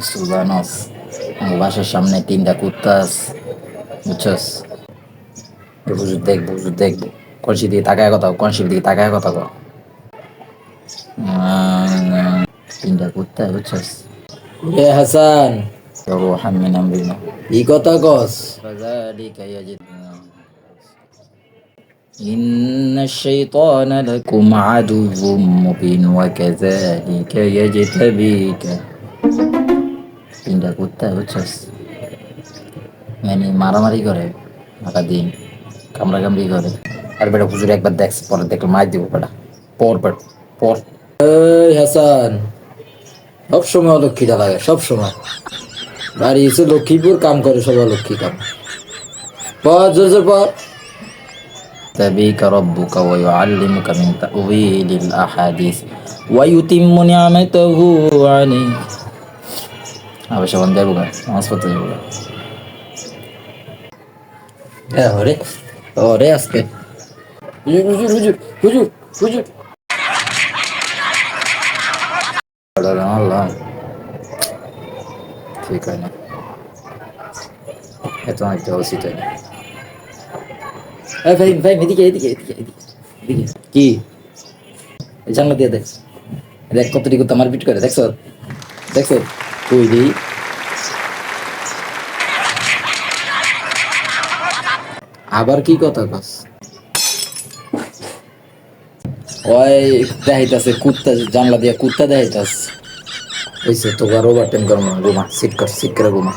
সুজানস আমার বাসার সামনে তিনটা কুত্তা আছে, বুঝছস? হুজুর দেখবো, হুজুর দেখবো। কলসি দিকে তাকায় কথা কও, কলসির দিকে তাকায় কথা কও। তিনটা কুত্তা, বুঝছস? এ হাসান, রুহান মিন আমরিনা, কি কথা কস? ফাযালিকা ইয়াজিদুনা ইন্নাশ শাইতানা লাকুম আদুউম মুবিন ওয়া কাযালিকা ইয়াজতাবিকা। তিনটা কুত্তা, বুঝছস? মানে মারামারি করে সারা দিন, কামড়াকামড়ি করে। আর বেটা হুজুর একবার দেখছে, পরে দেখলে মার দিব বেটা। পর বেটা, পর। এই হাসান, সবসময় অলক্ষীটা লাগে, সবসময়। বাড়ি এসে লক্ষ্মীপুর, কাম করে সব অলক্ষী কাম। পর জোর জোর পর। تبيك ربك ويعلمك من تأويل الأحاديث ويتم نعمته عليك. আবার সবান দেবো না, নামাজ পড়তে যাবো না। হ্যাঁ ওরে, ওরে আজকে হুজুর হুজুর হুজুর হুজুর হুজুর। আল্লাহ, ঠিক হয় না, এত একটা উচিত হয় না। ভাই ভাই, এদিকে এদিকে এদিকে এদিকে এদিকে। কি জানলা দিয়ে দেখ, দেখ কতটি করতে মারপিট করে, দেখছ? দেখছ? তুই দি আবার কি কথা কস? ওই দেখাইতাছে কুত্তা, জানলা দিয়ে কুত্তা দেখাইতাছে। হইছে তো, আর ওভার টাইম করবো না, ঘুমা, সিট কর, সিট করে ঘুমা।